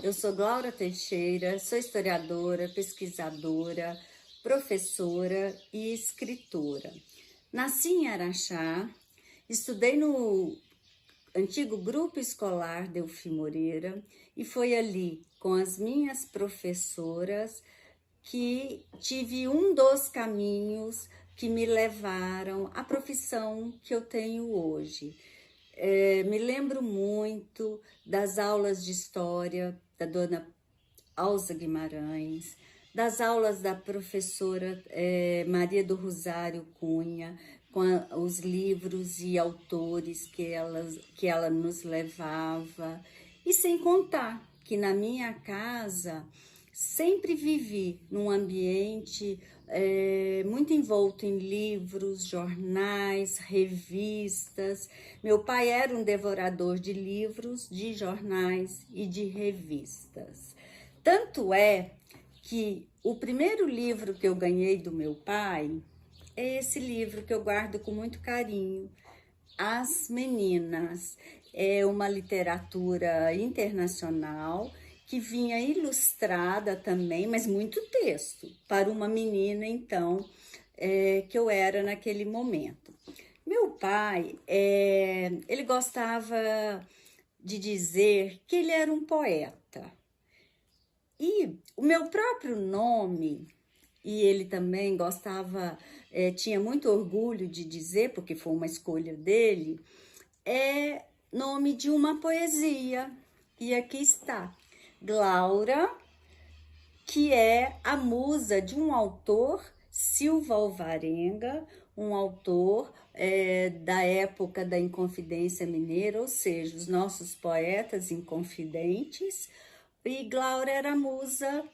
Eu sou Glaura Teixeira, sou historiadora, pesquisadora, professora e escritora. Nasci em Araxá, estudei no antigo Grupo Escolar Delfim Moreira e foi ali, com as minhas professoras, que tive um dos caminhos que me levaram à profissão que eu tenho hoje. Me lembro muito das aulas de história da dona Alza Guimarães, das aulas da professora Maria do Rosário Cunha, com os livros e autores que ela nos levava. E sem contar que na minha casa sempre vivi num ambiente muito envolto em livros, jornais, revistas. Meu pai era um devorador de livros, de jornais e de revistas. Tanto é que o primeiro livro que eu ganhei do meu pai é esse livro que eu guardo com muito carinho, As Meninas. É uma literatura internacional que vinha ilustrada também, mas muito texto, para uma menina, então, que eu era naquele momento. Meu pai, ele gostava de dizer que ele era um poeta. E o meu próprio nome, e ele também gostava, tinha muito orgulho de dizer, porque foi uma escolha dele, é nome de uma poesia. E aqui está, Glaura, que é a musa de um autor, Silva Alvarenga, um autor da época da Inconfidência Mineira, ou seja, os nossos poetas inconfidentes. E Glaura era a musa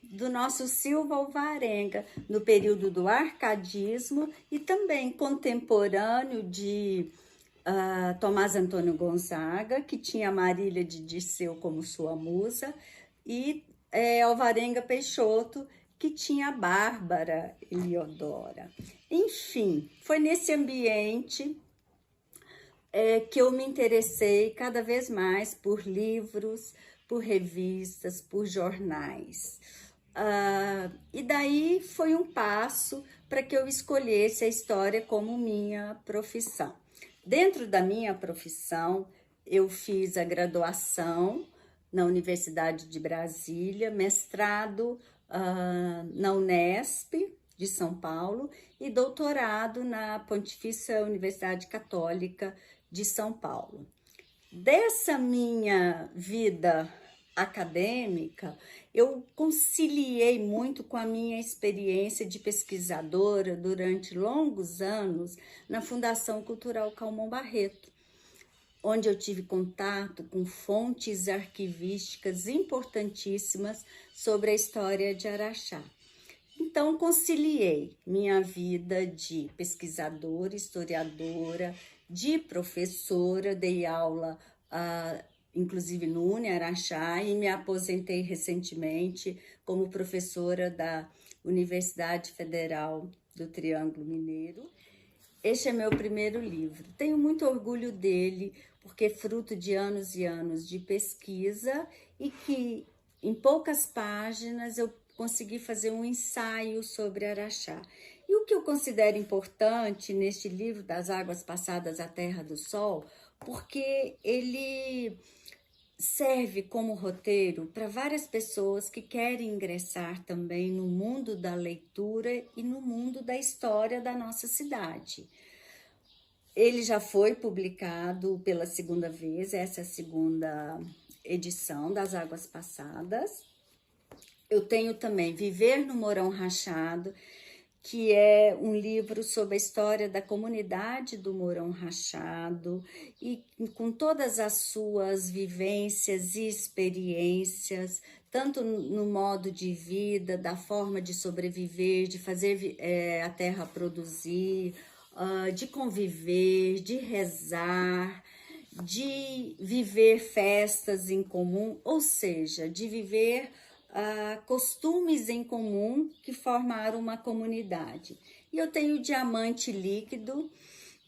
do nosso Silva Alvarenga, no período do arcadismo e também contemporâneo de Tomás Antônio Gonzaga, que tinha Marília de Dirceu como sua musa, e Alvarenga Peixoto, que tinha a Bárbara Eliodora. Enfim, foi nesse ambiente que eu me interessei cada vez mais por livros, por revistas, por jornais. E daí foi um passo para que eu escolhesse a história como minha profissão. Dentro da minha profissão, eu fiz a graduação na Universidade de Brasília, mestrado na Unesp de São Paulo e doutorado na Pontifícia Universidade Católica de São Paulo. Dessa minha vida acadêmica, eu conciliei muito com a minha experiência de pesquisadora durante longos anos na Fundação Cultural Calmon Barreto, onde eu tive contato com fontes arquivísticas importantíssimas sobre a história de Araxá. Então, conciliei minha vida de pesquisadora, historiadora, de professora, dei aula, inclusive no UniAraxá, e me aposentei recentemente como professora da Universidade Federal do Triângulo Mineiro. Este é meu primeiro livro. Tenho muito orgulho dele, porque é fruto de anos e anos de pesquisa e que, em poucas páginas, eu consegui fazer um ensaio sobre Araxá. E o que eu considero importante neste livro, Das Águas Passadas à Terra do Sol, porque ele serve como roteiro para várias pessoas que querem ingressar também no mundo da leitura e no mundo da história da nossa cidade. Ele já foi publicado pela segunda vez, essa é a segunda edição das Águas Passadas. Eu tenho também Viver no Morão Rachado, que é um livro sobre a história da comunidade do Morão Rachado e com todas as suas vivências e experiências, tanto no modo de vida, da forma de sobreviver, de fazer a terra produzir, de conviver, de rezar, de viver festas em comum, ou seja, de viver costumes em comum que formaram uma comunidade. E eu tenho o Diamante Líquido,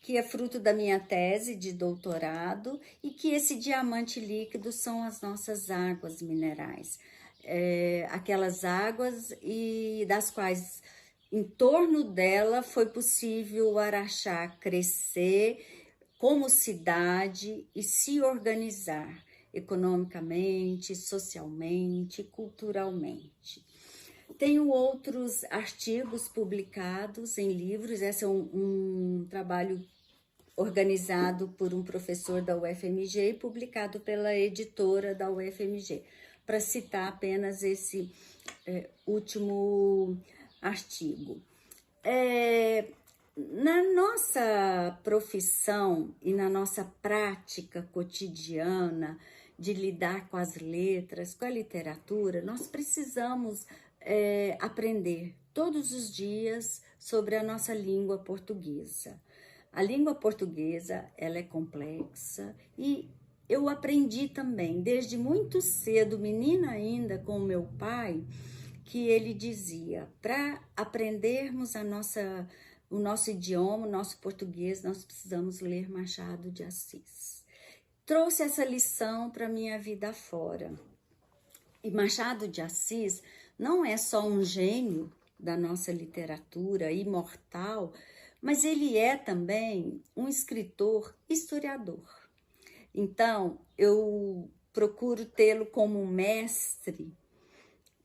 que é fruto da minha tese de doutorado, e que esse diamante líquido são as nossas águas minerais. Aquelas águas e das quais, em torno dela, foi possível o Araxá crescer como cidade e se organizar economicamente, socialmente, culturalmente. Tenho outros artigos publicados em livros. Esse é um trabalho organizado por um professor da UFMG e publicado pela editora da UFMG, para citar apenas esse último artigo. Na nossa profissão e na nossa prática cotidiana de lidar com as letras, com a literatura, nós precisamos aprender todos os dias sobre a nossa língua portuguesa. A língua portuguesa, ela é complexa e eu aprendi também, desde muito cedo, menina ainda, com o meu pai, que ele dizia, para aprendermos o nosso idioma, o nosso português, nós precisamos ler Machado de Assis. Trouxe essa lição para a minha vida fora. E Machado de Assis não é só um gênio da nossa literatura, imortal, mas ele é também um escritor historiador. Então, eu procuro tê-lo como um mestre,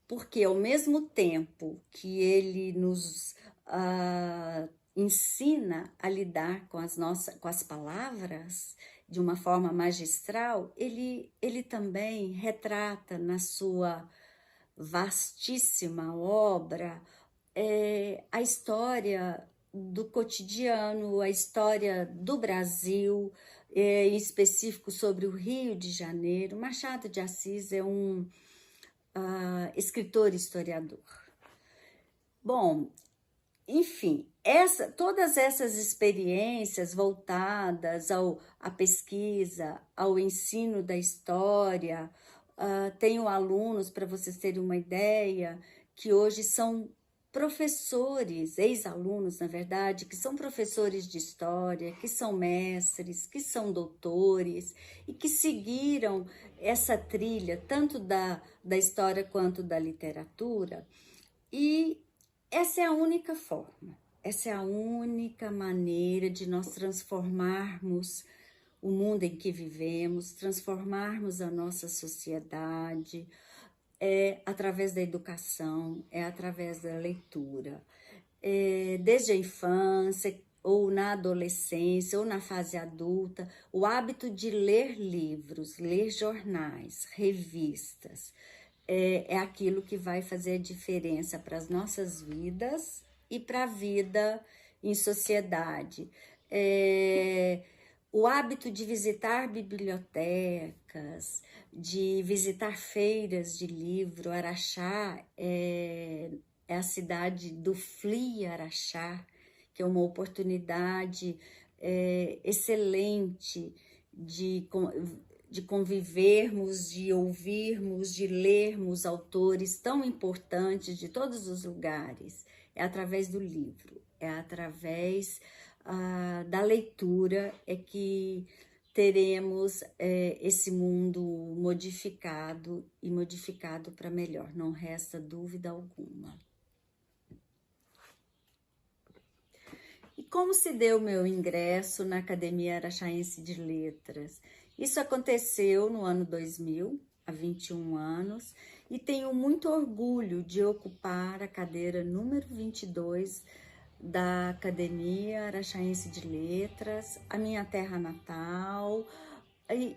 porque ao mesmo tempo que ele nos ensina a lidar com as palavras de uma forma magistral, ele também retrata na sua vastíssima obra a história do cotidiano, a história do Brasil, em específico sobre o Rio de Janeiro. Machado de Assis é um escritor historiador. Bom, enfim, todas essas experiências voltadas à pesquisa, ao ensino da história, tenho alunos, para vocês terem uma ideia, que hoje são professores, ex-alunos, na verdade, que são professores de história, que são mestres, que são doutores e que seguiram essa trilha, tanto da história quanto da literatura. E essa é a única forma, essa é a única maneira de nós transformarmos o mundo em que vivemos, transformarmos a nossa sociedade, através da educação, através da leitura. Desde a infância, ou na adolescência, ou na fase adulta, o hábito de ler livros, ler jornais, revistas, é aquilo que vai fazer a diferença para as nossas vidas e para a vida em sociedade. O hábito de visitar bibliotecas, de visitar feiras de livro. Araxá é a cidade do FLI Araxá, que é uma oportunidade excelente de convivermos, de ouvirmos, de lermos autores tão importantes de todos os lugares. É através do livro, é através da leitura que teremos esse mundo modificado e modificado para melhor, não resta dúvida alguma. E como se deu meu ingresso na Academia Araxaense de Letras? Isso aconteceu no ano 2000, há 21 anos, e tenho muito orgulho de ocupar a cadeira número 22 da Academia Araxaense de Letras, a minha terra natal,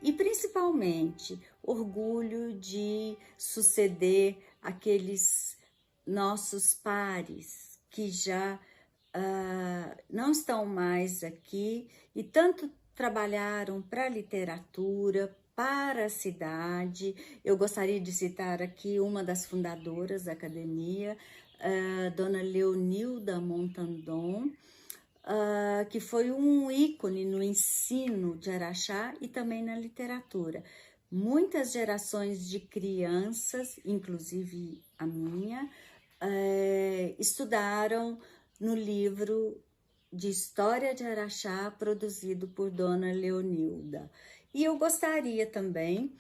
e principalmente orgulho de suceder aqueles nossos pares que já não estão mais aqui e tanto trabalharam para a literatura, para a cidade. Eu gostaria de citar aqui uma das fundadoras da academia, Dona Leonilda Montandon, que foi um ícone no ensino de Araxá e também na literatura. Muitas gerações de crianças, inclusive a minha, estudaram no livro de História de Araxá, produzido por Dona Leonilda. E eu gostaria também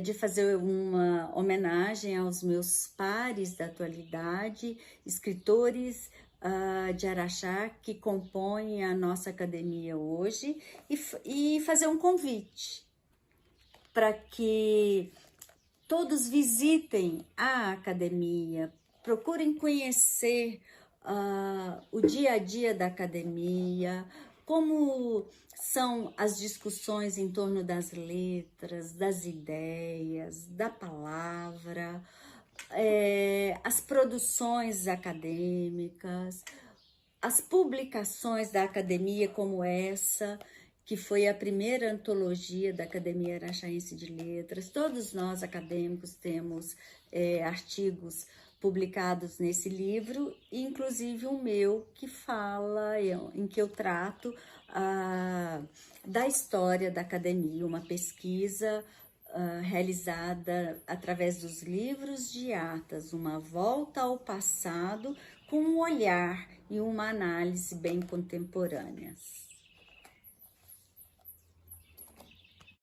de fazer uma homenagem aos meus pares da atualidade, escritores de Araxá que compõem a nossa academia hoje, e fazer um convite para que todos visitem a academia, procurem conhecer o dia a dia da academia, como são as discussões em torno das letras, das ideias, da palavra, as produções acadêmicas, as publicações da academia como essa, que foi a primeira antologia da Academia Araxaense de Letras. Todos nós acadêmicos temos artigos publicados nesse livro, inclusive o meu, que fala, em que eu trato da história da academia, uma pesquisa realizada através dos livros de atas, uma volta ao passado com um olhar e uma análise bem contemporâneas.